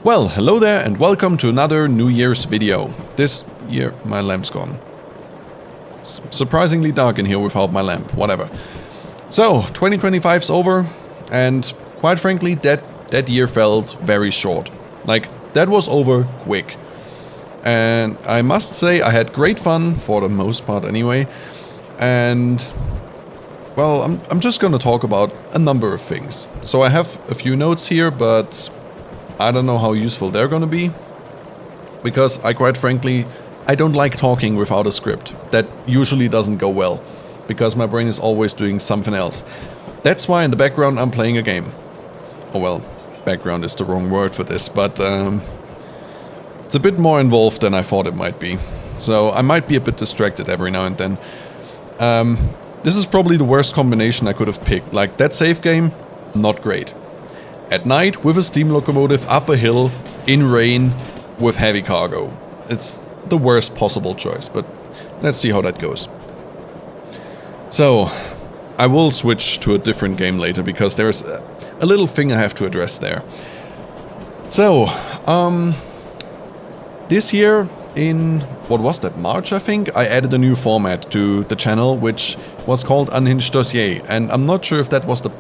Well, hello there and welcome to another New Year's video. This year my lamp's gone. It's surprisingly dark in here without my lamp, whatever. So, 2025's over and quite frankly that year felt very short. Like, that was over quick. And I must say I had great fun, for the most part anyway. And, well, I'm just gonna talk about a number of things. So I have a few notes here, but I don't know how useful they're gonna be. Because I quite frankly, I don't like talking without a script. That usually doesn't go well. Because my brain is always doing something else. That's why in the background I'm playing a game. Oh well, background is the wrong word for this, but it's a bit more involved than I thought it might be. So I might be a bit distracted every now and then. This is probably the worst combination I could have picked. Like, that save game, not great. At night, with a steam locomotive up a hill, in rain, with heavy cargo. It's the worst possible choice, but let's see how that goes. So, I will switch to a different game later, because there's a little thing I have to address there. So, this year, in, what was that, March I think, I added a new format to the channel, which was called Unhinged Dossier, and I'm not sure if that was the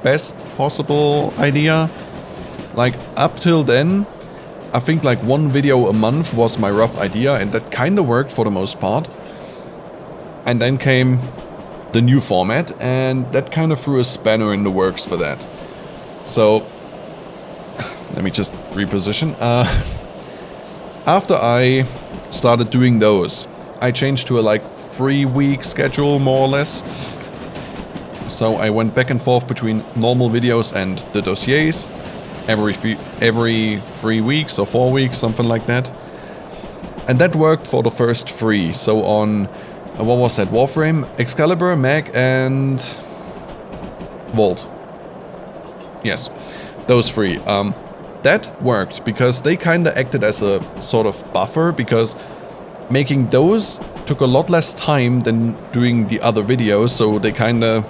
best possible idea. Like, up till then, I think like one video a month was my rough idea, and that kinda worked for the most part. And then came the new format, and that kind of threw a spanner in the works for that. So, let me just reposition. After I started doing those, I changed to a like 3-week schedule, more or less. So I went back and forth between normal videos and the dossiers every 3 weeks or 4 weeks, something like that. And that worked for the first 3. So on, what was that, Warframe, Excalibur, Mag and Vault. Yes, those 3. That worked because they kinda acted as a sort of buffer, because making those took a lot less time than doing the other videos, so they kinda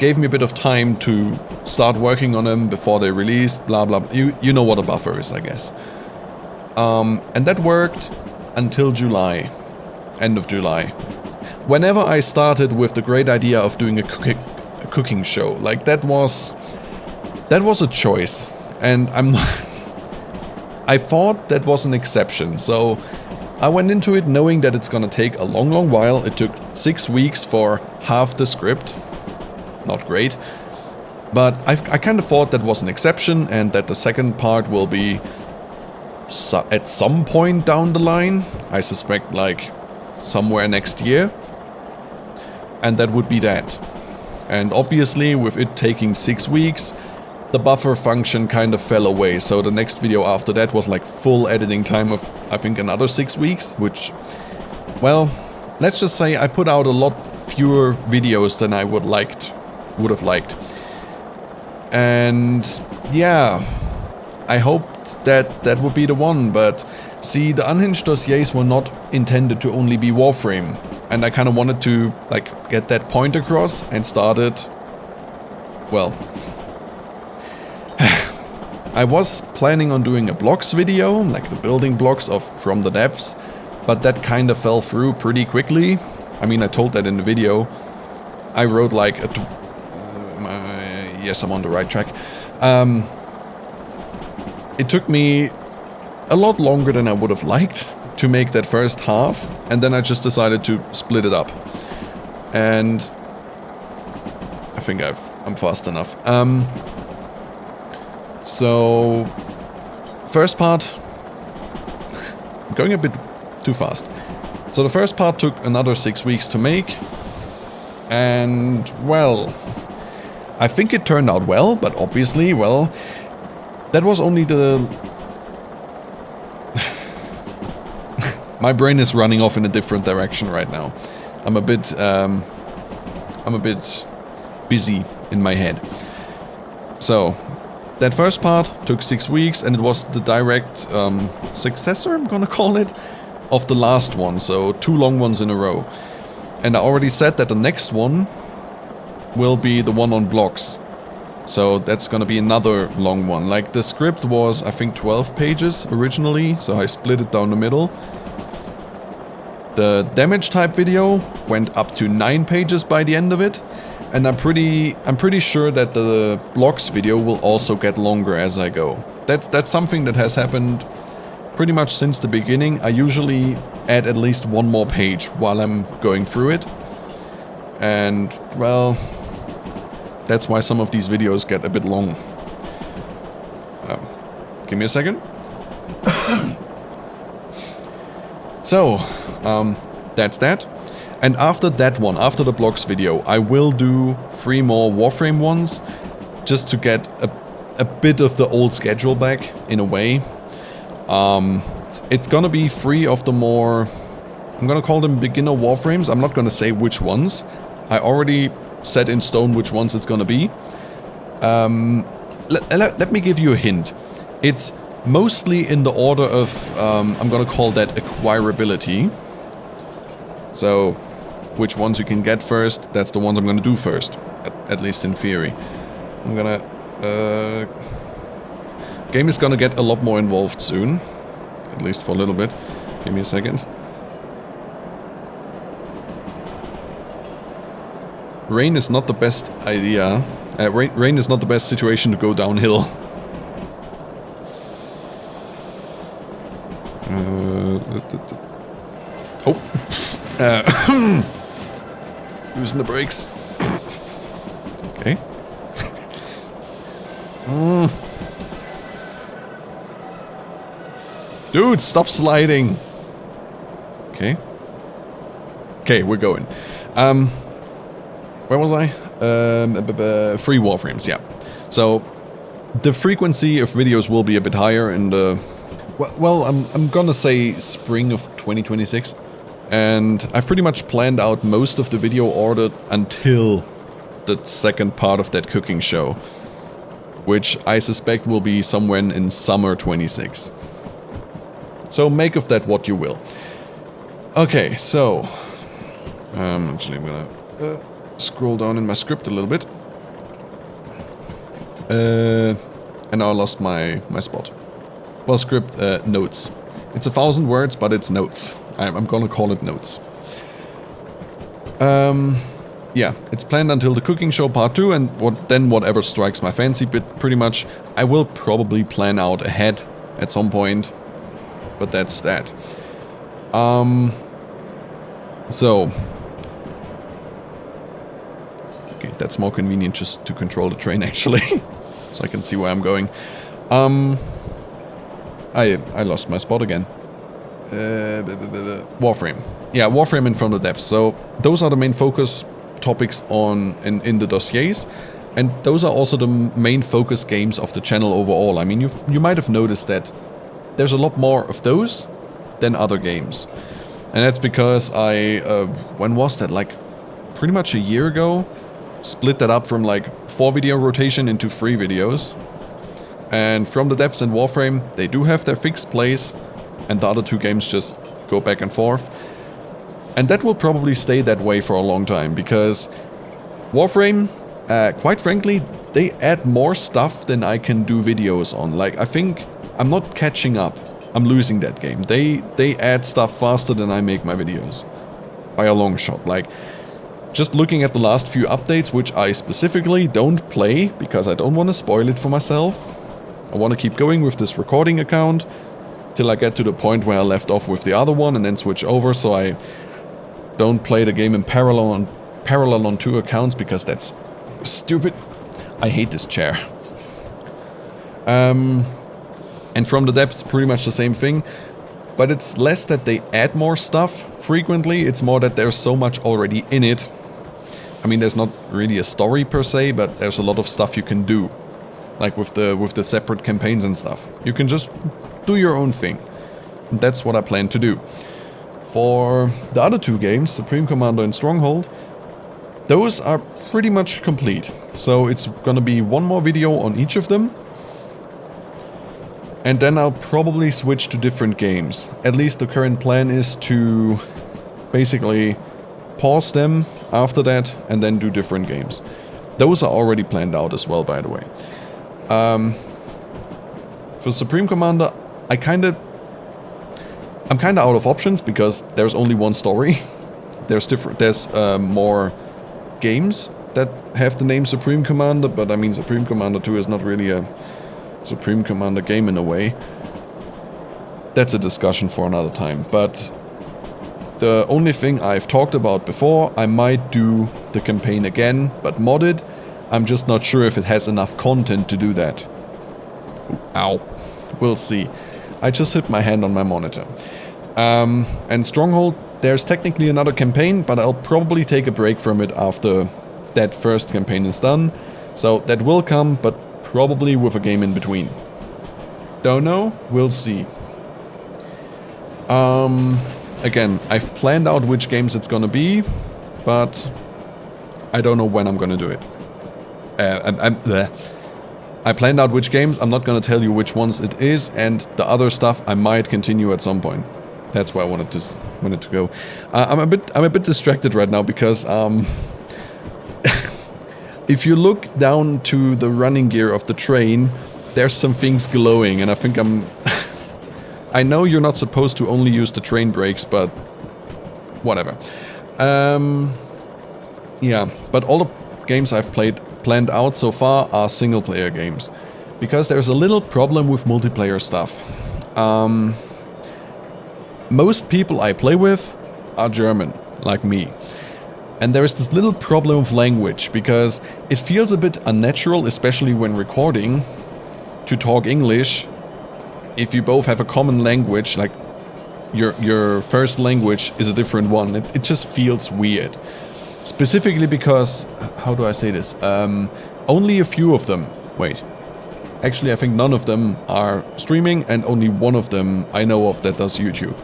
gave me a bit of time to start working on them before they released, blah blah. You know what a buffer is, I guess. And that worked until July, end of July. Whenever I started with the great idea of doing a cooking show, like that was a choice, and I'm not. I thought that was an exception, so I went into it knowing that it's gonna take a long while. It took 6 weeks for half the script. Not great, but I kind of thought that was an exception, and that the second part will be at some point down the line. I suspect like somewhere next year, and that would be that. And obviously with it taking 6 weeks, the buffer function kind of fell away, so the next video after that was like full editing time of I think another 6 weeks, which, well, let's just say I put out a lot fewer videos than I would have liked. And yeah, I hoped that that would be the one, but see, the Unhinged dossiers were not intended to only be Warframe, and I kind of wanted to like get that point across and started, well, I was planning on doing a blocks video, like the building blocks from the depths, but that kind of fell through pretty quickly. I mean, I told that in the video. I wrote like yes, I'm on the right track. It took me a lot longer than I would have liked to make that first half, and then I just decided to split it up. And I think I'm fast enough. So, first part, I'm going a bit too fast. So the first part took another 6 weeks to make, and well, I think it turned out well, but obviously, well, that was only the... My brain is running off in a different direction right now. I'm a bit busy in my head. So, that first part took 6 weeks, and it was the direct successor, I'm gonna call it, of the last one, so 2 long ones in a row. And I already said that the next one will be the one on blocks. So that's gonna be another long one. Like the script was, I think, 12 pages originally, so I split it down the middle. The damage type video went up to 9 pages by the end of it. And I'm pretty sure that the blocks video will also get longer as I go. That's something that has happened pretty much since the beginning. I usually add at least one more page while I'm going through it. And, well, that's why some of these videos get a bit long. Give me a second. So, that's that. And after that one, after the blocks video, I will do 3 more Warframe ones, just to get a bit of the old schedule back, in a way. It's gonna be 3 of the more, I'm gonna call them beginner Warframes. I'm not gonna say which ones. I already set in stone which ones it's gonna be. Let me give you a hint. It's mostly in the order of, I'm gonna call that acquirability. So, which ones you can get first, that's the ones I'm gonna do first. At least in theory. I'm gonna... game is gonna get a lot more involved soon. At least for a little bit. Give me a second. Rain is not the best idea. Rain is not the best situation to go downhill. Losing the brakes. Okay. Dude, stop sliding. Okay. Okay, we're going. Where was I? 3 Warframes, yeah. So, the frequency of videos will be a bit higher in the... Well, I'm gonna say spring of 2026. And I've pretty much planned out most of the video order until the second part of that cooking show. Which I suspect will be somewhere in summer 26. So make of that what you will. Okay, so... actually I'm gonna scroll down in my script a little bit. And now I lost my spot. Well, script, notes. It's 1,000 words, but it's notes. I'm gonna call it notes. Yeah, it's planned until the cooking show part 2, and then whatever strikes my fancy, but pretty much I will probably plan out ahead at some point, but that's that. So... Okay, that's more convenient just to control the train, actually. So I can see where I'm going. I lost my spot again. Warframe. Yeah, Warframe and From the Depths. So those are the main focus topics in the dossiers, and those are also the main focus games of the channel overall. I mean, you might have noticed that there's a lot more of those than other games, and that's because I when was that, like pretty much a year ago, split that up from like 4 video rotation into 3 videos. And From the Depths and Warframe, they do have their fixed place, and the other 2 games just go back and forth. And that will probably stay that way for a long time, because Warframe, quite frankly, they add more stuff than I can do videos on. Like, I think I'm not catching up. I'm losing that game. They add stuff faster than I make my videos. By a long shot. Like, just looking at the last few updates, which I specifically don't play, because I don't want to spoil it for myself. I want to keep going with this recording account till I get to the point where I left off with the other one and then switch over, so I don't play the game in parallel on 2 accounts, because that's stupid. I hate this chair. And From the Depths, pretty much the same thing, but it's less that they add more stuff frequently, it's more that there's so much already in it. I mean, there's not really a story per se, but there's a lot of stuff you can do. Like with the separate campaigns and stuff. You can just do your own thing. And that's what I plan to do. For the other 2 games, Supreme Commander and Stronghold, those are pretty much complete. So it's gonna be 1 more video on each of them. And then I'll probably switch to different games. At least the current plan is to basically pause them after that and then do different games. Those are already planned out as well, by the way. For Supreme Commander, I'm kind of out of options because there's only one story. There's more games that have the name Supreme Commander, but I mean Supreme Commander 2 is not really a Supreme Commander game in a way. That's a discussion for another time, but the only thing I've talked about before, I might do the campaign again, but modded. I'm just not sure if it has enough content to do that. Ow. We'll see. I just hit my hand on my monitor. And Stronghold, there's technically another campaign, but I'll probably take a break from it after that first campaign is done. So that will come, but probably with a game in between. Don't know, we'll see. Again, I've planned out which games it's gonna be, but I don't know when I'm gonna do it. I planned out which games, I'm not gonna tell you which ones it is, and the other stuff I might continue at some point. That's why I wanted to go. I'm a bit distracted right now because if you look down to the running gear of the train, there's some things glowing, and I think I know you're not supposed to only use the train brakes, but whatever. Yeah, but all the games I've planned out so far are single-player games, because there's a little problem with multiplayer stuff. Most people I play with are German, like me. And there is this little problem of language, because it feels a bit unnatural, especially when recording, to talk English if you both have a common language, like your first language is a different one. It just feels weird. Specifically because, how do I say this? Only a few of them, wait. Actually, I think none of them are streaming, and only one of them I know of that does YouTube.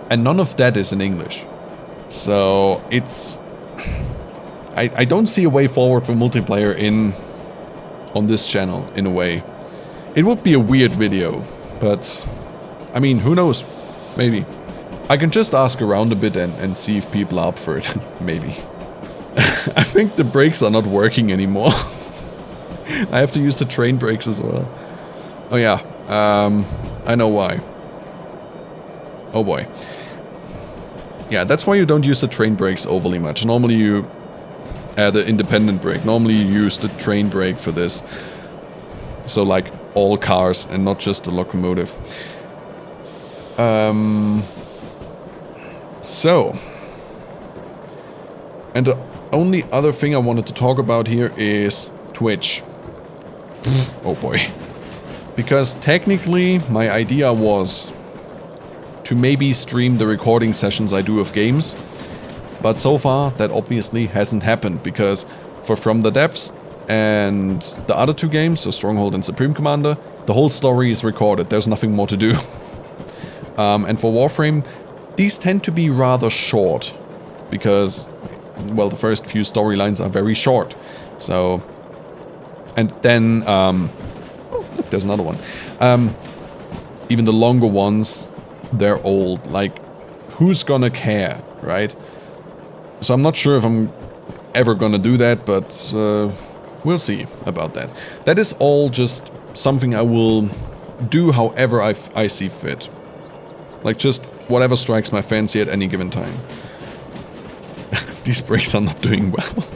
And none of that is in English. So it's... I don't see a way forward for multiplayer on this channel, in a way. It would be a weird video, but... I mean, who knows? Maybe. I can just ask around a bit and see if people are up for it. Maybe. I think the brakes are not working anymore. I have to use the train brakes as well. Oh yeah, I know why. Oh boy. Yeah, that's why you don't use the train brakes overly much. Normally you... the independent brake. Normally you use the train brake for this. So like all cars and not just the locomotive. So... And the only other thing I wanted to talk about here is Twitch. Oh boy. Because technically my idea was to maybe stream the recording sessions I do of games, but so far that obviously hasn't happened, because for From the Depths and the other two games, so Stronghold and Supreme Commander, the whole story is recorded, there's nothing more to do. And for Warframe, these tend to be rather short, because, well, the first few storylines are very short, so... And then, oh, look, there's another one. Even the longer ones, they're old. Like, who's gonna care, right? So I'm not sure if I'm ever gonna do that, but we'll see about that. That is all just something I will do however I see fit. Like, just whatever strikes my fancy at any given time. These brakes are not doing well.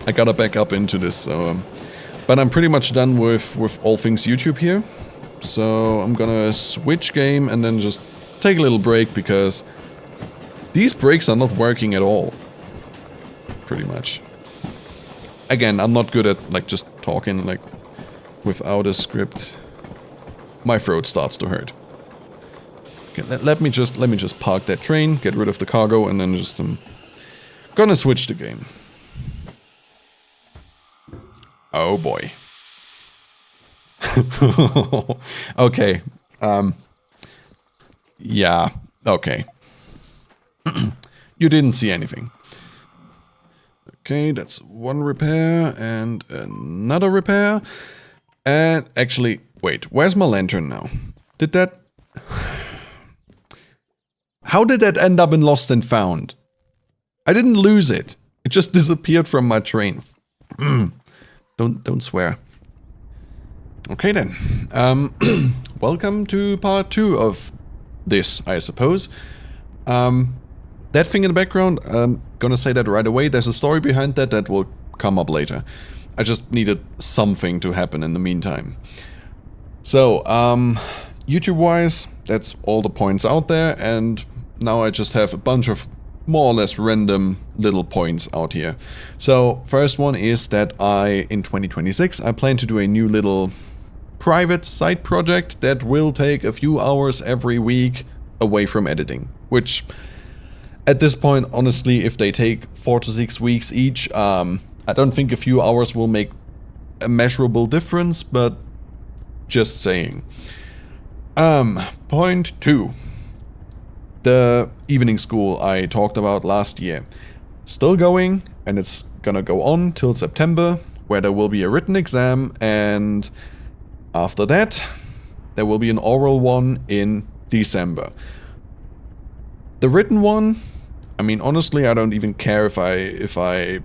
I gotta back up into this, so... but I'm pretty much done with all things YouTube here. So I'm gonna switch game and then just take a little break, because these brakes are not working at all. Pretty much. Again, I'm not good at, like, just talking, like, without a script. My throat starts to hurt. Okay, let me just park that train, get rid of the cargo, and then just gonna switch the game. Oh boy. Okay. Yeah, okay. You didn't see anything. Okay, that's one repair and another repair. And actually, wait, where's my lantern now? Did that... How did that end up in Lost and Found? I didn't lose it. It just disappeared from my train. Don't swear. Okay then. Welcome to part 2 of this, I suppose. That thing in the background, I'm gonna say that right away. There's a story behind that that will come up later. I just needed something to happen in the meantime. So, YouTube-wise, that's all the points out there, and now I just have a bunch of more or less random little points out here. So, first one is that in 2026, I plan to do a new little private side project that will take a few hours every week away from editing, which at this point, honestly, if they take 4 to 6 weeks each, I don't think a few hours will make a measurable difference, but just saying. Point 2. The evening school I talked about last year. Still going, and it's gonna go on till September, where there will be a written exam, and after that, there will be an oral one in December. The written one, I mean, honestly, I don't even care if I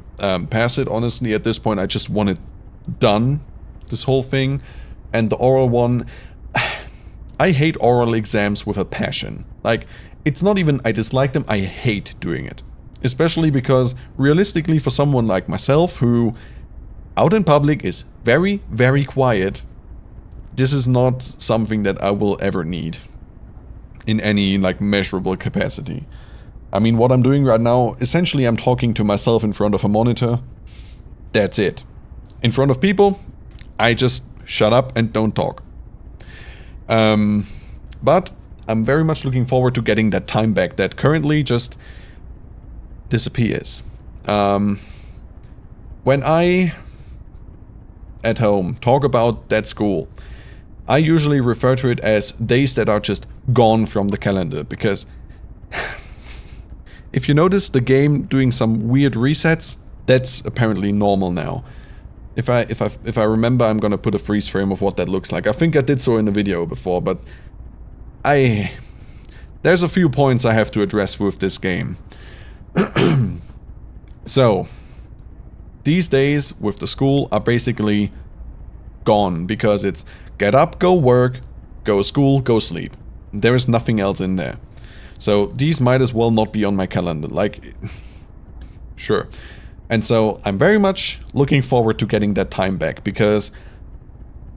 pass it. Honestly, at this point, I just want it done, this whole thing. And the oral one, I hate oral exams with a passion. Like, it's not even I dislike them, I hate doing it. Especially because, realistically, for someone like myself, who out in public is very, very quiet, this is not something that I will ever need in any, like, measurable capacity. I mean, what I'm doing right now, essentially I'm talking to myself in front of a monitor. That's it. In front of people, I just shut up and don't talk. But I'm very much looking forward to getting that time back that currently just disappears. When I, at home, talk about that school, I usually refer to it as days that are just gone from the calendar, because if you notice the game doing some weird resets, that's apparently normal now. If I remember, I'm gonna put a freeze frame of what that looks like. I think I did so in the video before, but there's a few points I have to address with this game. So, these days with the school are basically gone, because it's get up, go work, go school, go sleep. There is nothing else in there. So these might as well not be on my calendar, like, sure. And so I'm very much looking forward to getting that time back, because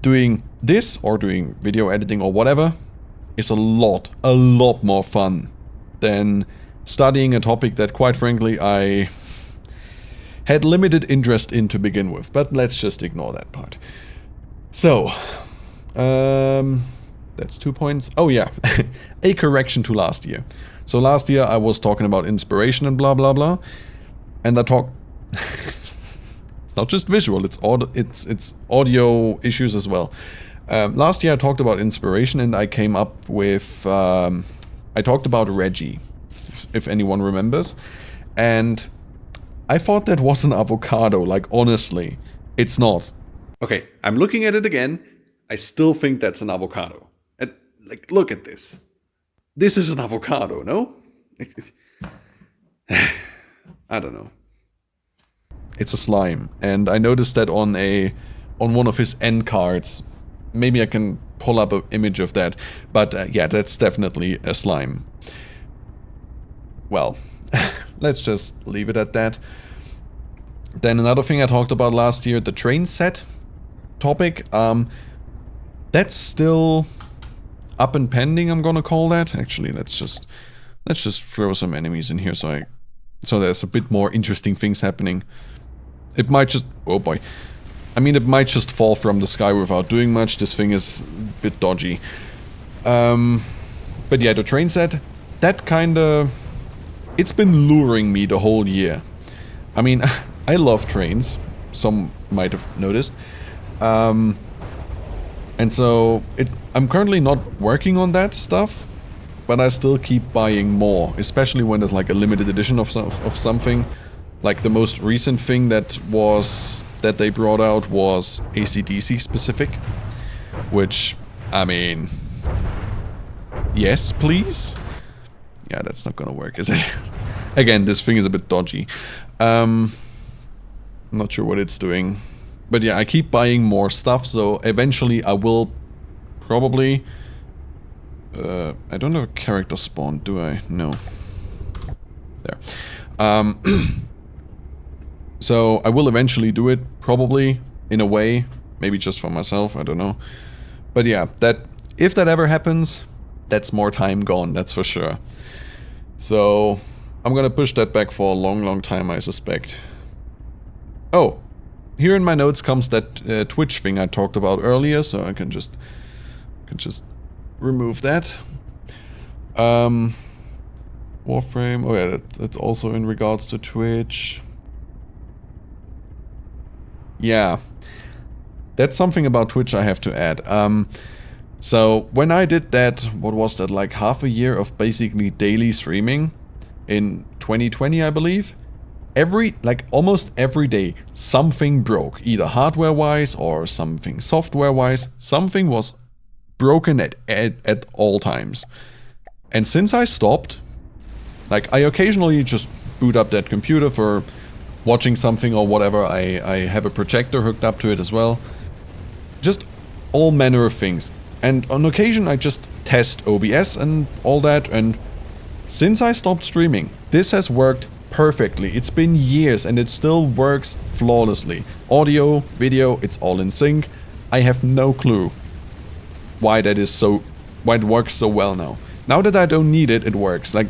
doing this or doing video editing or whatever is a lot more fun than studying a topic that, quite frankly, I had limited interest in to begin with. But let's just ignore that part. So, that's 2 points. Oh yeah, a correction to last year. So last year I was talking about inspiration and blah blah blah, and I talk. It's not just visual; it's audio issues as well. Last year I talked about inspiration, and I came up with I talked about Reggie, if anyone remembers, and I thought that was an avocado. Like, honestly, it's not. Okay, I'm looking at it again. I still think that's an avocado. And, like, look at this. This is an avocado, no? I don't know. It's a slime, and I noticed that on one of his end cards. Maybe I can pull up an image of that, but yeah, that's definitely a slime. Well, let's just leave it at that. Then another thing I talked about last year, the train set topic. That's still up and pending, I'm gonna call that. Actually, let's just throw some enemies in here so there's a bit more interesting things happening. It might just, oh boy. I mean, it might just fall from the sky without doing much. This thing is a bit dodgy. But yeah, the train set, that kinda, it's been luring me the whole year. I mean, I love trains. Some might have noticed. And so, I'm currently not working on that stuff, but I still keep buying more, especially when there's like a limited edition of something. Like the most recent thing that they brought out was AC/DC specific, which, I mean, yes, please? Yeah, that's not gonna work, is it? Again, this thing is a bit dodgy. I'm not sure what it's doing. But yeah, I keep buying more stuff, so eventually I will probably... I don't have a character spawn, do I? No. There. So I will eventually do it, probably, in a way. Maybe just for myself, I don't know. But yeah, if that ever happens, that's more time gone, that's for sure. So I'm gonna push that back for a long, long time, I suspect. Oh, here in my notes comes that Twitch thing I talked about earlier, so I can just remove that. Warframe, oh yeah, that's also in regards to Twitch. Yeah, that's something about Twitch I have to add. So when I did that, what was that, like half a year of basically daily streaming in 2020, I believe, almost every day, something broke, either hardware-wise or something software-wise. Something was broken at all times. And since I stopped, like, I occasionally just boot up that computer for watching something or whatever. I have a projector hooked up to it as well. Just all manner of things. And on occasion I just test OBS and all that, and since I stopped streaming, this has worked perfectly. It's been years and it still works flawlessly. Audio, video, it's all in sync. I have no clue why it works so well now. Now that I don't need it, it works. Like,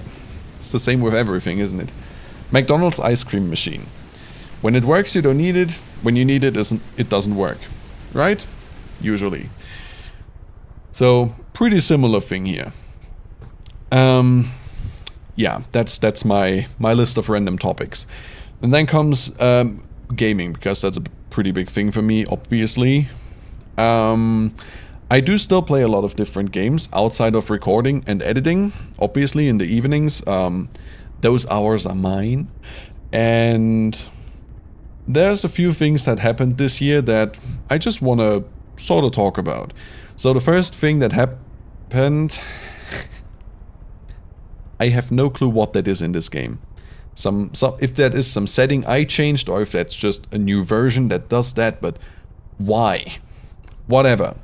it's the same with everything, isn't it? McDonald's ice cream machine. When it works, you don't need it. When you need it, it doesn't work. Right? Usually. So, pretty similar thing here. Yeah, that's my list of random topics. And then comes gaming, because that's a pretty big thing for me, obviously. I do still play a lot of different games outside of recording and editing, obviously in the evenings. Those hours are mine. And there's a few things that happened this year that I just want to sort of talk about. So the first thing that happened... I have no clue what that is in this game. If that is some setting I changed, or if that's just a new version that does that, but why? Whatever.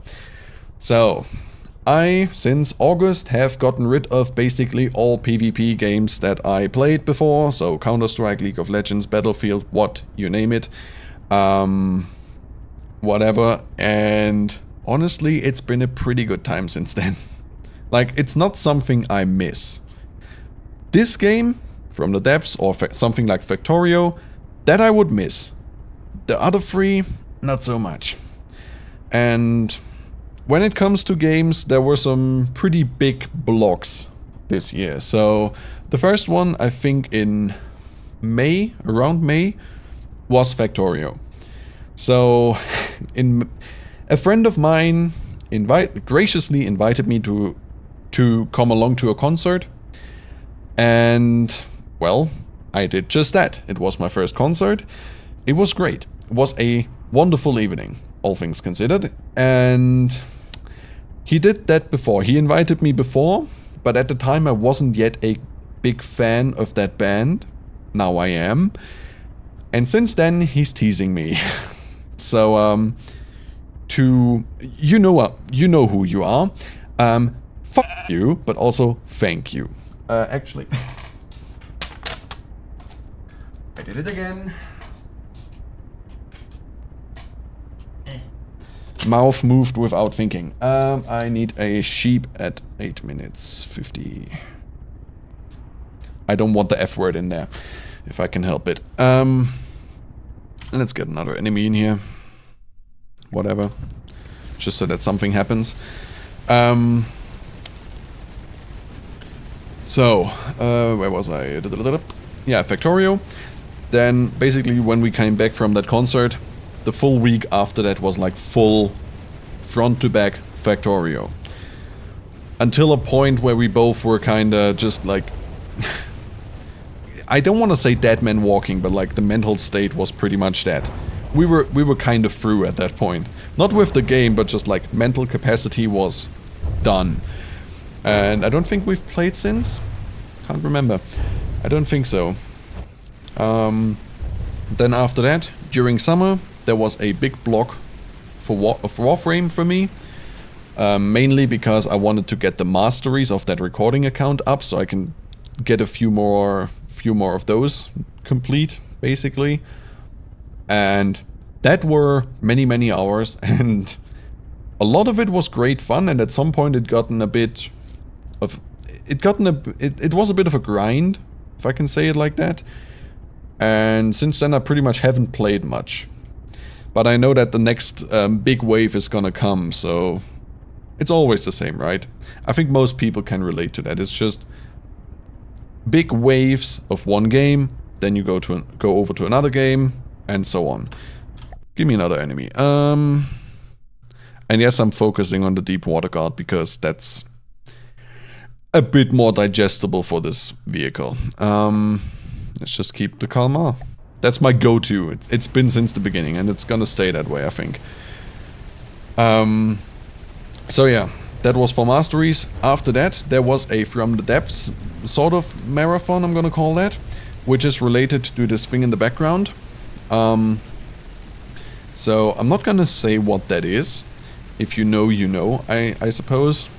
So, I, since August, have gotten rid of basically all PvP games that I played before, so Counter-Strike, League of Legends, Battlefield, what, you name it. Whatever, and honestly, it's been a pretty good time since then. Like, it's not something I miss. This game, from the depths, or something like Factorio, that I would miss. The other three, not so much. And when it comes to games, there were some pretty big blocks this year. So the first one, I think in May, around May, was Factorio. So a friend of mine graciously invited me to come along to a concert. And, well, I did just that. It was my first concert. It was great. It was a wonderful evening, all things considered. And he did that before. He invited me before, but at the time I wasn't yet a big fan of that band. Now I am. And since then, he's teasing me. So, you know who you are. Fuck you, but also thank you. Actually, I did it again. Mouth moved without thinking. I need a sheep at 8 minutes 50. I don't want the F word in there, if I can help it. Let's get another enemy in here. Whatever. Just so that something happens. So, where was I? Yeah, Factorio. Then, basically, when we came back from that concert, the full week after that was like full front-to-back Factorio. Until a point where we both were kinda just like... I don't want to say dead man walking, but like the mental state was pretty much that. We were kind of through at that point. Not with the game, but just like mental capacity was done. And I don't think we've played since. Can't remember. I don't think so. Then after that, during summer, there was a big block of Warframe for me. Mainly because I wanted to get the masteries of that recording account up so I can get a few more of those complete, basically. And that were many hours, and a lot of it was great fun, and at some point it was a bit of a grind, if I can say it like that. And since then I pretty much haven't played much. But I know that the next big wave is gonna come, so it's always the same, right? I think most people can relate to that. It's just big waves of one game, then you go over to another game, and so on. Give me another enemy. And yes, I'm focusing on the Deep Water Guard because that's a bit more digestible for this vehicle. Let's just keep the Kalmar. That's my go-to. It's been since the beginning, and it's gonna stay that way, I think. So yeah, that was for masteries. After that, there was a From the Depths sort of marathon, I'm gonna call that, which is related to this thing in the background. So I'm not gonna say what that is. If you know, you know, I suppose.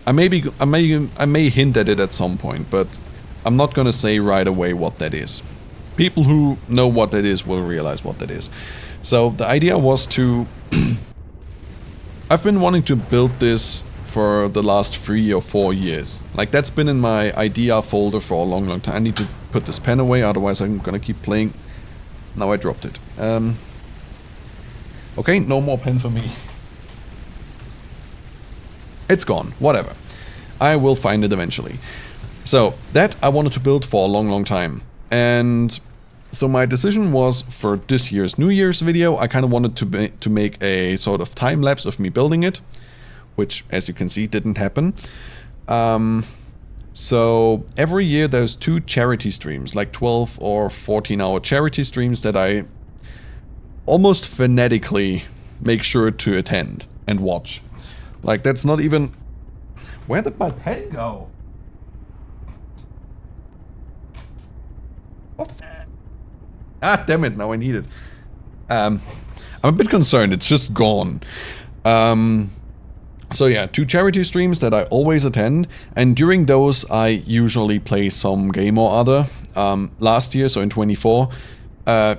I may hint at it at some point, but I'm not gonna say right away what that is. People who know what that is will realize what that is. So the idea was to... I've been wanting to build this for the last 3 or 4 years. Like, that's been in my idea folder for a long time. I need to put this pen away, otherwise I'm gonna keep playing. Now I dropped it. Okay, no more pen for me. It's gone, whatever. I will find it eventually. So, that I wanted to build for a long time. And so my decision was, for this year's New Year's video, I kind of wanted to make a sort of time-lapse of me building it, which, as you can see, didn't happen. So every year there's 2 charity streams, like 12 or 14-hour charity streams that I almost fanatically make sure to attend and watch. Like, that's not even... Where did my pen go? What? Ah, damn it, now I need it. I'm a bit concerned, it's just gone. So yeah, 2 charity streams that I always attend, and during those I usually play some game or other. Last year, so in 24,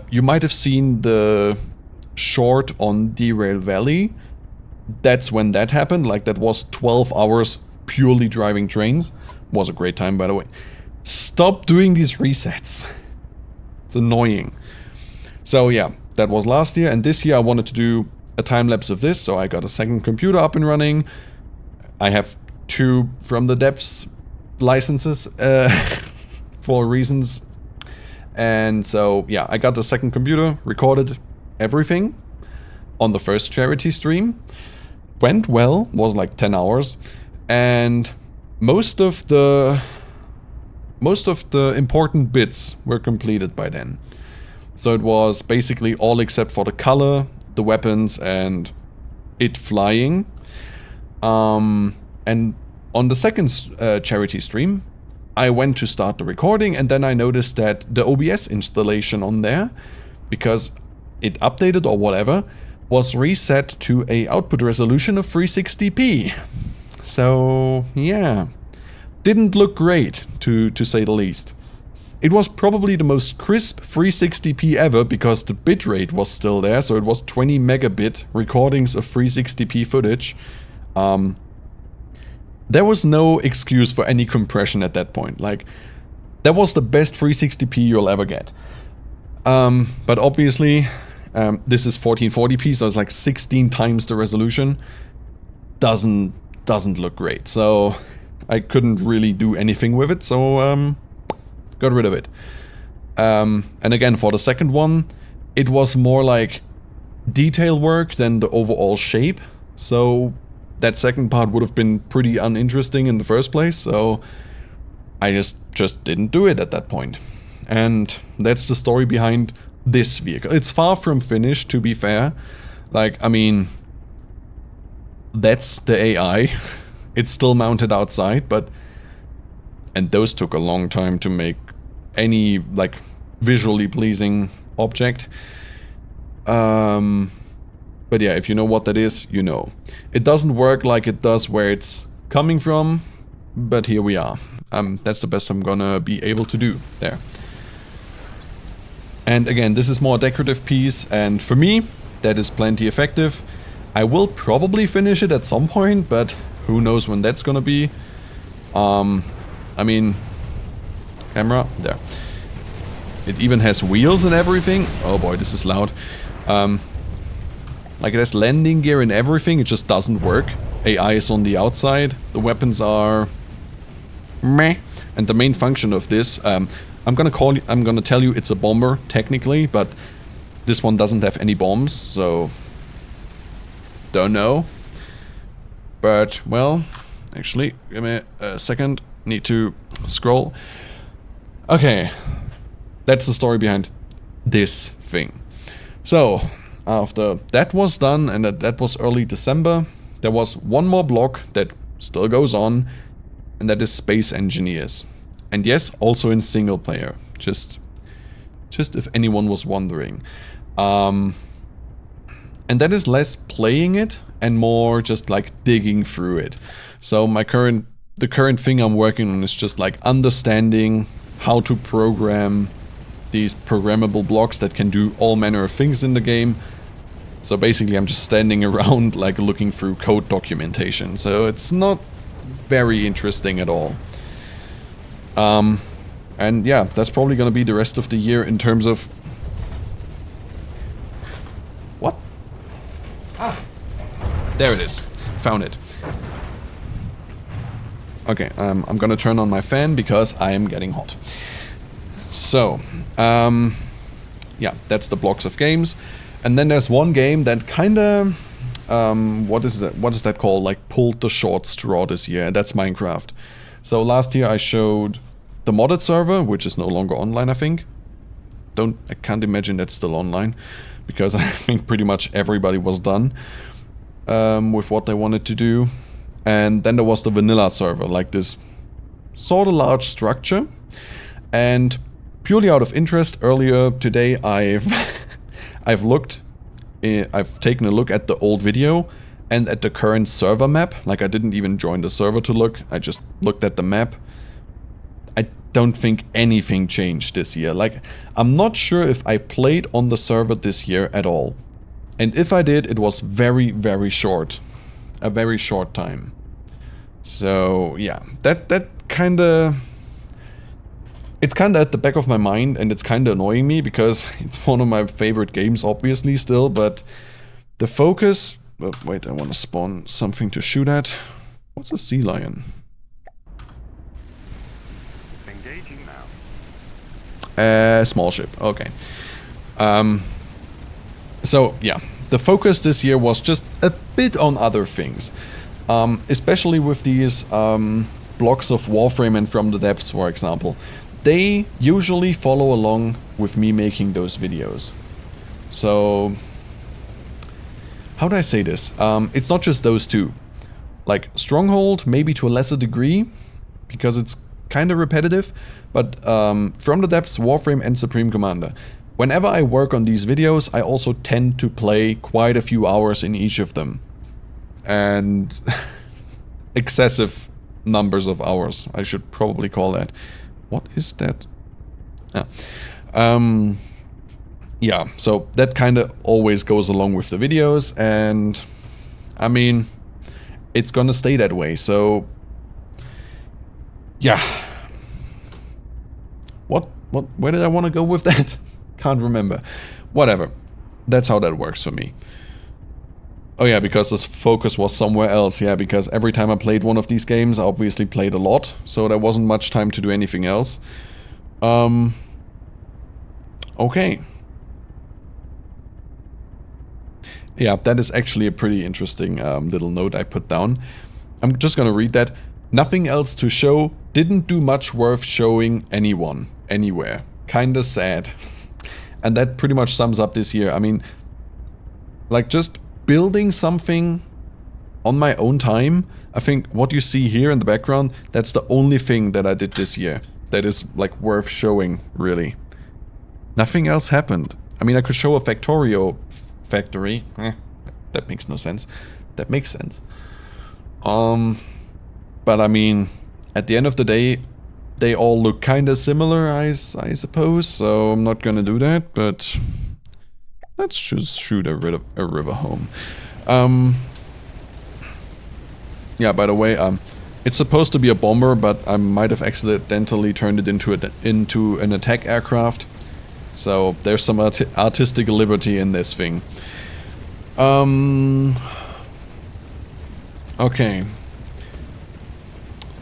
you might have seen the short on Derail Valley. That's when that happened. Like, that was 12 hours purely driving trains. Was a great time, by the way. Stop doing these resets. It's annoying. So yeah, that was last year, and this year I wanted to do a time-lapse of this, so I got a second computer up and running. I have 2 From the Depths licenses for reasons. And so, yeah, I got the second computer, recorded everything on the first charity stream. Went well, was like 10 hours. And most of the important bits were completed by then. So it was basically all except for the color, the weapons, and it flying. And on the second charity stream, I went to start the recording, and then I noticed that the OBS installation on there, because it updated or whatever, was reset to a output resolution of 360p. So yeah, didn't look great, to say the least. It was probably the most crisp 360p ever because the bitrate was still there, so it was 20 megabit recordings of 360p footage. There was no excuse for any compression at that point. Like, that was the best 360p you'll ever get. But obviously, this is 1440p, so it's like 16 times the resolution. Doesn't look great, so I couldn't really do anything with it, so got rid of it. And again, for the second one, it was more like detail work than the overall shape, so that second part would have been pretty uninteresting in the first place, so I just didn't do it at that point. And that's the story behind this vehicle. It's far from finished, to be fair. Like, I mean, that's the AI. It's still mounted outside, but... And those took a long time to make any like visually pleasing object. But yeah, if you know what that is, you know. It doesn't work like it does where it's coming from, but here we are. That's the best I'm gonna be able to do there. And again, this is more a decorative piece, and for me, that is plenty effective. I will probably finish it at some point, but who knows when that's gonna be. I mean, camera, there. It even has wheels and everything. Oh boy, this is loud. Like it has landing gear and everything, it just doesn't work. AI is on the outside, the weapons are meh. And the main function of this, I'm gonna tell you it's a bomber technically, but this one doesn't have any bombs, so don't know. But well, actually, give me a second. Need to scroll. Okay, that's the story behind this thing. So after that was done, and that was early December, there was one more block that still goes on, and that is Space Engineers. And yes, also in single player, just if anyone was wondering. And that is less playing it and more just like digging through it. So the current thing I'm working on is just like understanding how to program these programmable blocks that can do all manner of things in the game. So basically I'm just standing around like looking through code documentation. So it's not very interesting at all. And yeah, that's probably gonna be the rest of the year in terms of... What? Ah! There it is. Found it. Okay, I'm gonna turn on my fan because I am getting hot. So, yeah, that's the blocks of games. And then there's one game that kinda... what is that called? Like, pulled the short straw this year, and that's Minecraft. So last year I showed the modded server, which is no longer online, I think. I can't imagine that's still online, because I think pretty much everybody was done with what they wanted to do. And then there was the vanilla server, like this sort of large structure. And purely out of interest, earlier today I've taken a look at the old video and at the current server map. Like, I didn't even join the server to look, I just looked at the map. I don't think anything changed this year. Like, I'm not sure if I played on the server this year at all. And if I did, it was very, very short. A very short time. So, yeah, that kinda... It's kinda at the back of my mind, and it's kinda annoying me, because it's one of my favorite games, obviously, still, but the focus... Oh, wait, I want to spawn something to shoot at. What's a sea lion? Engaging now. Small ship, okay. So, yeah, the focus this year was just a bit on other things. Especially with these blocks of Warframe and From the Depths, for example. They usually follow along with me making those videos. So, how do I say this? It's not just those two. Like, Stronghold, maybe to a lesser degree, because it's kind of repetitive, but From the Depths, Warframe, and Supreme Commander. Whenever I work on these videos, I also tend to play quite a few hours in each of them. And excessive numbers of hours, I should probably call that. What is that? Yeah, so that kind of always goes along with the videos, and I mean, it's gonna stay that way, so yeah. Where did I want to go with that? Can't remember. Whatever. That's how that works for me. Oh yeah, because this focus was somewhere else. Yeah, because every time I played one of these games, I obviously played a lot, so there wasn't much time to do anything else. Okay. Yeah, that is actually a pretty interesting little note I put down. I'm just gonna read that. Nothing else to show, didn't do much worth showing anyone, anywhere. Kinda sad. And that pretty much sums up this year. I mean, like, just building something on my own time. I think what you see here in the background, that's the only thing that I did this year. that is like worth showing, really. Nothing else happened. I mean, I could show a Factorio factory. That makes no sense. That makes sense. But I mean, at the end of the day, they all look kind of similar, I suppose, so I'm not gonna do that, but let's just shoot a river home. Yeah, by the way, it's supposed to be a bomber, but I might have accidentally turned it into an attack aircraft. So there's some artistic liberty in this thing. Okay.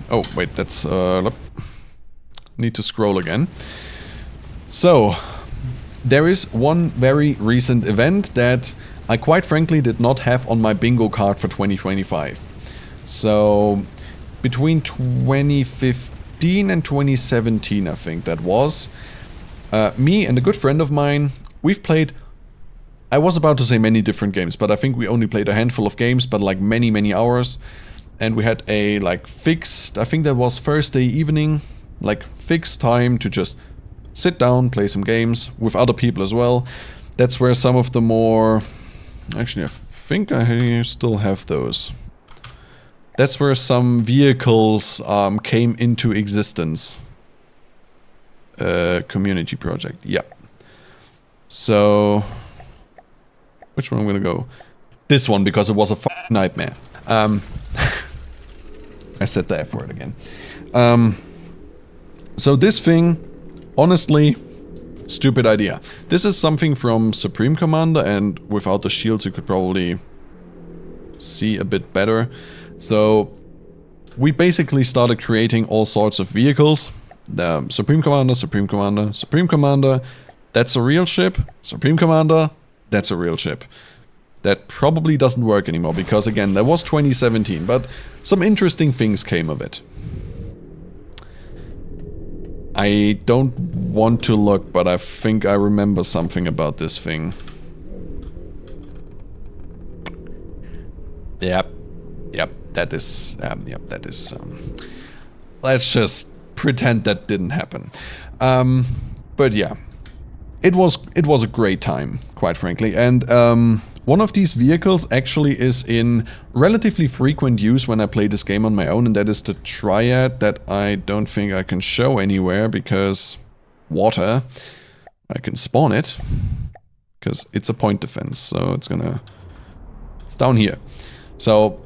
Oh, wait, that's... need to scroll again. So, there is one very recent event that I quite frankly did not have on my bingo card for 2025. So, between 2015 and 2017, I think that was, me and a good friend of mine, we've played... I was about to say many different games, but I think we only played a handful of games, but like many hours. And we had a like fixed, I think that was Thursday evening, like fixed time to just sit down, play some games with other people as well. That's where some of the more, actually I think I still have those. That's where some vehicles came into existence. Community project, yeah. So, which one I'm gonna go? This one, because it was a fucking nightmare. I said the F word again. So this thing, honestly, stupid idea. This is something from Supreme Commander, and without the shields you could probably see a bit better. So we basically started creating all sorts of vehicles. The Supreme Commander, Supreme Commander, Supreme Commander, that's a real ship. Supreme Commander, that's a real ship. That probably doesn't work anymore, because again, that was 2017, but some interesting things came of it. I don't want to look, but I think I remember something about this thing. Yep, that is, let's just pretend that didn't happen. But yeah, it was a great time, quite frankly, and one of these vehicles actually is in relatively frequent use when I play this game on my own, and that is the Triad that I don't think I can show anywhere because water. I can spawn it because it's a point defense, so it's down here. So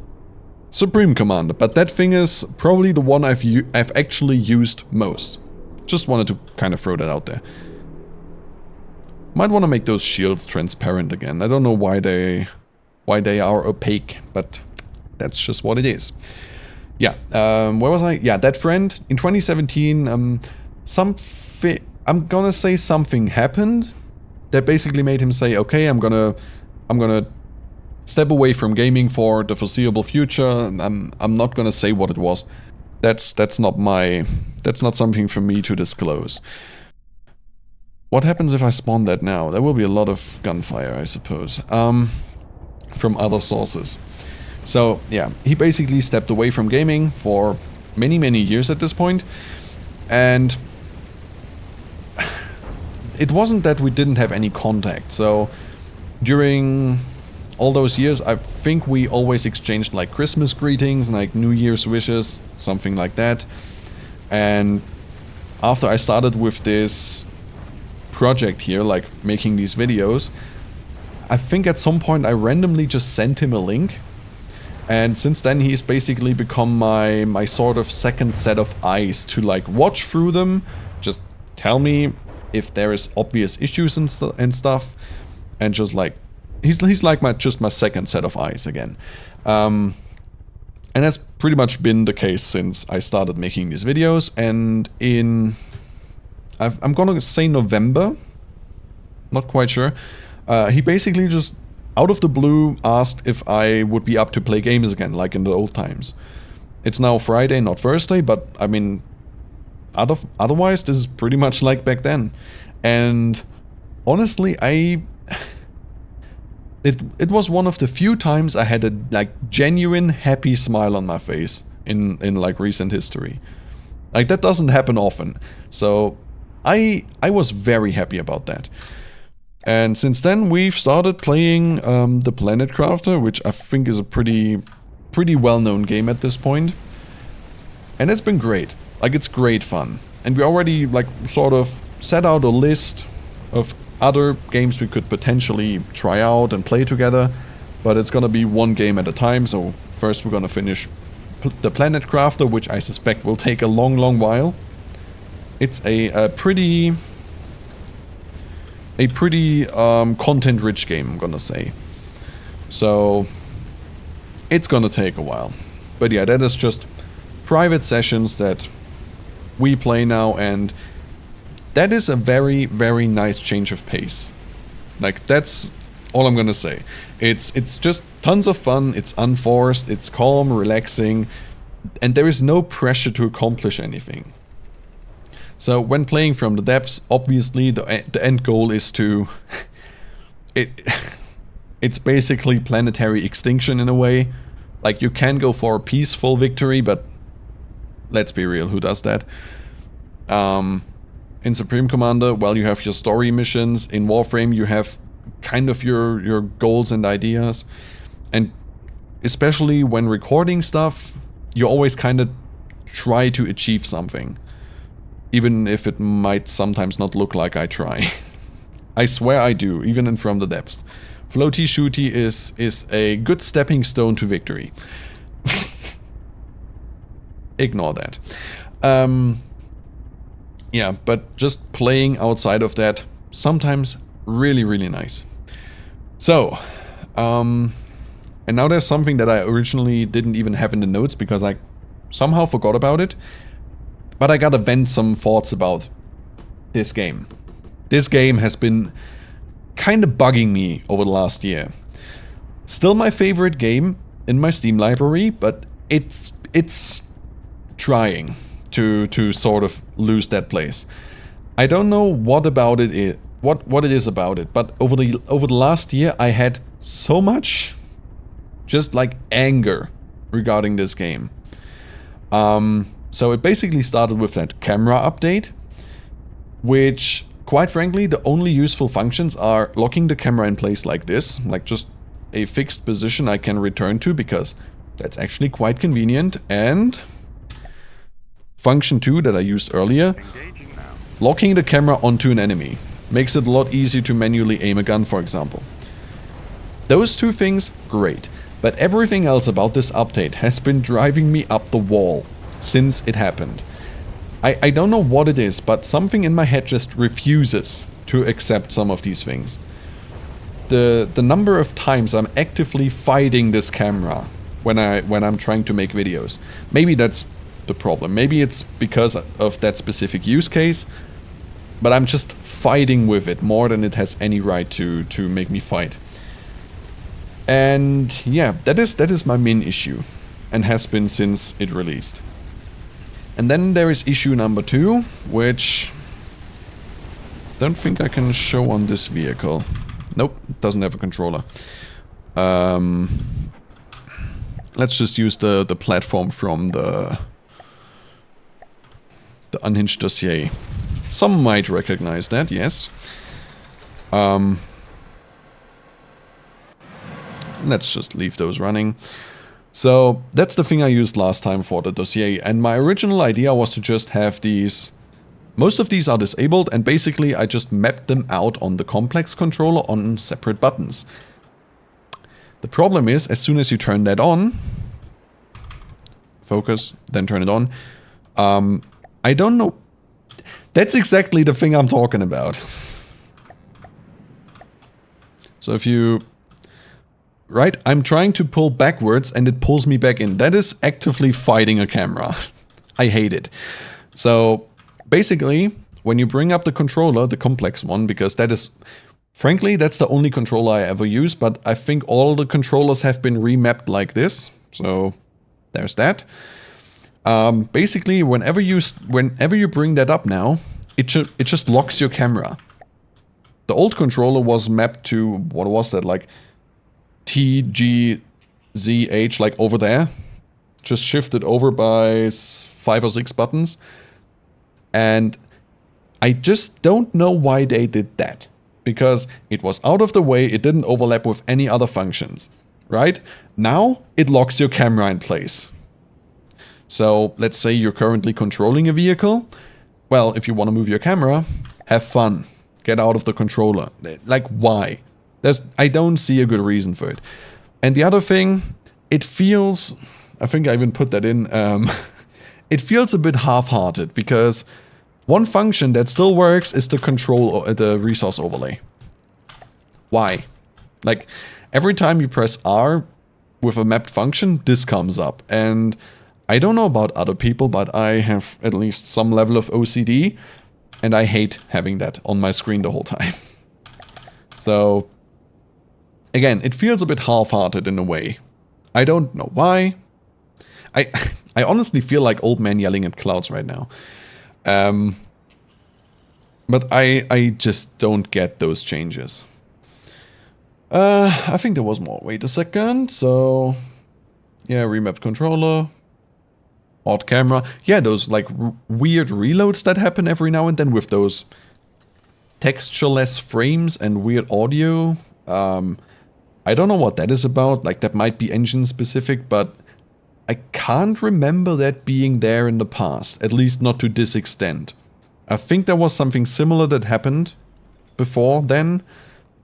Supreme Commander, but that thing is probably the one I've actually used most. Just wanted to kind of throw that out there. Might want to make those shields transparent again. I don't know why they are opaque, but that's just what it is. Yeah, where was I? Yeah, that friend in 2017. I'm gonna say something happened that basically made him say, "Okay, I'm gonna step away from gaming for the foreseeable future." I'm not gonna say what it was. That's not something for me to disclose. What happens if I spawn that now? There will be a lot of gunfire, I suppose, from other sources. So, yeah, he basically stepped away from gaming for many years at this point, and it wasn't that we didn't have any contact. So, during all those years, I think we always exchanged like Christmas greetings, like New Year's wishes, something like that. And after I started with this project here, like making these videos, I think at some point I randomly just sent him a link, and since then he's basically become my sort of second set of eyes to like watch through them, just tell me if there is obvious issues and stuff, and just like he's like my second set of eyes again. And that's pretty much been the case since I started making these videos, and I'm gonna say November, not quite sure. He basically just, out of the blue, asked if I would be up to play games again, like in the old times. It's now Friday, not Thursday, but I mean, otherwise, this is pretty much like back then. And honestly, it was one of the few times I had a like genuine happy smile on my face in like recent history. Like, that doesn't happen often. So I was very happy about that. And since then, we've started playing the Planet Crafter, which I think is a pretty well-known game at this point. And it's been great. Like, it's great fun. And we already, like, sort of set out a list of other games we could potentially try out and play together. But it's gonna be one game at a time, so first we're gonna finish the Planet Crafter, which I suspect will take a long while. It's a pretty content-rich game, I'm gonna say. So it's gonna take a while. But yeah, that is just private sessions that we play now, and that is a very nice change of pace. Like, that's all I'm gonna say. It's just tons of fun, it's unforced, it's calm, relaxing, and there is no pressure to accomplish anything. So when playing from the depths, obviously the end goal is to... it's basically planetary extinction in a way. Like, you can go for a peaceful victory, but let's be real, who does that? In Supreme Commander, well, you have your story missions. In Warframe, you have kind of your goals and ideas. And especially when recording stuff, you always kind of try to achieve something. Even if it might sometimes not look like I try. I swear I do, even in From the Depths. Floaty Shooty is a good stepping stone to victory. Ignore that. Yeah, but just playing outside of that, sometimes really nice. So, and now there's something that I originally didn't even have in the notes because I somehow forgot about it. But I gotta vent some thoughts about this game. This game has been kind of bugging me over the last year. Still my favorite game in my Steam library, but it's trying to sort of lose that place. I don't know what about it what it is about it, but over the last year I had so much just like anger regarding this game. So it basically started with that camera update, which, quite frankly, the only useful functions are locking the camera in place like this, like just a fixed position I can return to, because that's actually quite convenient, and function 2 that I used earlier, locking the camera onto an enemy. Makes it a lot easier to manually aim a gun, for example. Those two things, great, but everything else about this update has been driving me up the wall since it happened. I don't know what it is, but something in my head just refuses to accept some of these things. The number of times I'm actively fighting this camera when I'm trying to make videos. Maybe that's the problem. Maybe it's because of that specific use case, but I'm just fighting with it more than it has any right to make me fight. And yeah, that is my main issue, and has been since it released. And then there is issue number 2, which don't think I can show on this vehicle. Nope, it doesn't have a controller. Let's just use the platform from the Unhinged dossier. Some might recognize that, yes. Let's just leave those running. So that's the thing I used last time for the dossier, and my original idea was to just have these... Most of these are disabled, and basically I just mapped them out on the complex controller on separate buttons. The problem is, as soon as you turn that on... Focus, then turn it on. I don't know... That's exactly the thing I'm talking about. So if you... Right? I'm trying to pull backwards and it pulls me back in. That is actively fighting a camera. I hate it. So basically, when you bring up the controller, the complex one, because that is, frankly, that's the only controller I ever use, but I think all the controllers have been remapped like this. So there's that. Basically, whenever you bring that up now, it just locks your camera. The old controller was mapped to, what was that, like T, G, Z, H, like over there. Just shifted over by 5 or 6 buttons. And I just don't know why they did that. Because it was out of the way, it didn't overlap with any other functions, right? Now it locks your camera in place. So let's say you're currently controlling a vehicle. Well, if you want to move your camera, have fun. Get out of the controller. Like, why? I don't see a good reason for it. And the other thing, it feels, I think I even put that in, it feels a bit half-hearted because one function that still works is the resource overlay. Why? Like, every time you press R with a mapped function, this comes up. And I don't know about other people, but I have at least some level of OCD, and I hate having that on my screen the whole time. So, again, it feels a bit half-hearted in a way. I don't know why. I honestly feel like old man yelling at clouds right now. But I just don't get those changes. I think there was more. Wait a second. So, yeah, remapped controller. Odd camera. Yeah, those like weird reloads that happen every now and then with those textureless frames and weird audio. I don't know what that is about. Like, that might be engine specific, but I can't remember that being there in the past. At least not to this extent. I think there was something similar that happened before then,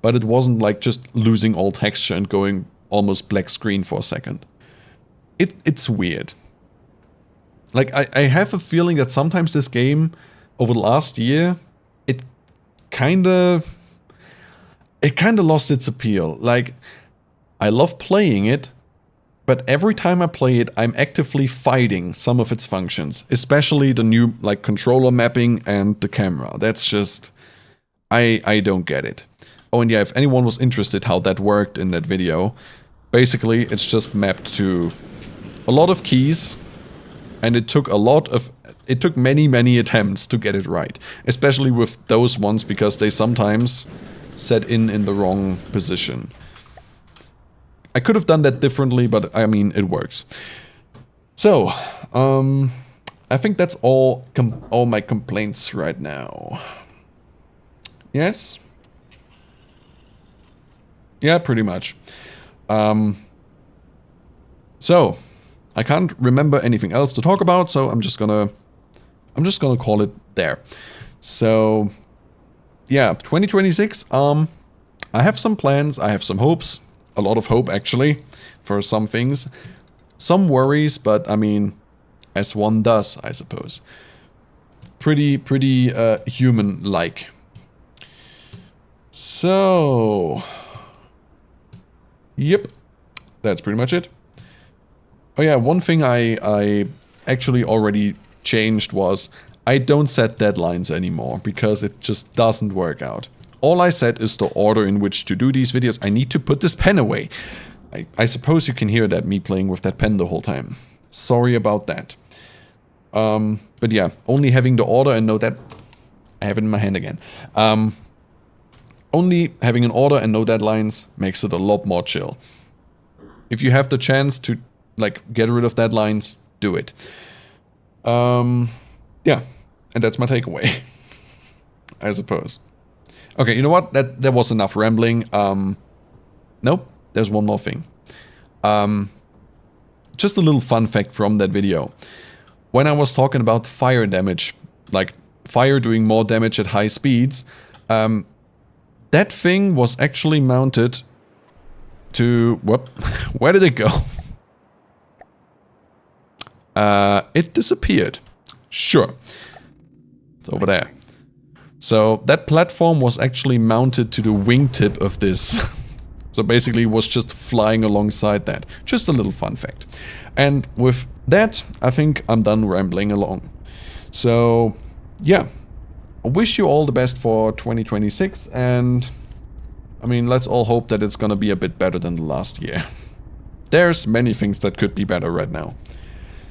but it wasn't like just losing all texture and going almost black screen for a second. It's weird. Like, I have a feeling that sometimes this game, over the last year, it kinda lost its appeal. Like, I love playing it, but every time I play it, I'm actively fighting some of its functions. Especially the new, like, controller mapping and the camera. That's just... I don't get it. Oh, and yeah, if anyone was interested how that worked in that video, basically, it's just mapped to a lot of keys, and it took many attempts to get it right. Especially with those ones, because they sometimes set in the wrong position. I could have done that differently, but I mean, it works. So, I think that's all my complaints right now. Yes? Yeah, pretty much. So, I can't remember anything else to talk about, so I'm just gonna call it there. So, yeah, 2026, I have some plans, I have some hopes, a lot of hope actually, for some things. Some worries, but I mean, as one does, I suppose. Pretty human-like. So, yep, that's pretty much it. Oh yeah, one thing I actually already changed was I don't set deadlines anymore because it just doesn't work out. All I set is the order in which to do these videos. I need to put this pen away. I suppose you can hear that, me playing with that pen the whole time. Sorry about that. But yeah, only having the order and know that... I have it in my hand again. Only having an order and no deadlines makes it a lot more chill. If you have the chance to, like, get rid of deadlines, do it. Yeah, and that's my takeaway. I suppose. Okay, you know what? That was enough rambling. Nope, there's one more thing. Just a little fun fact from that video. When I was talking about fire damage, like fire doing more damage at high speeds, that thing was actually mounted to... Whoop, where did it go? It disappeared. Sure. It's over there. So that platform was actually mounted to the wingtip of this. So basically it was just flying alongside that. Just a little fun fact. And with that, I think I'm done rambling along. So, yeah. I wish you all the best for 2026, and I mean, let's all hope that it's gonna be a bit better than the last year. There's many things that could be better right now.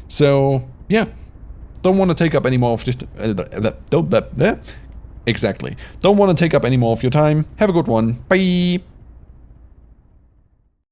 So, yeah. Don't want to take up any more of this... Exactly. Don't want to take up any more of your time. Have a good one. Bye!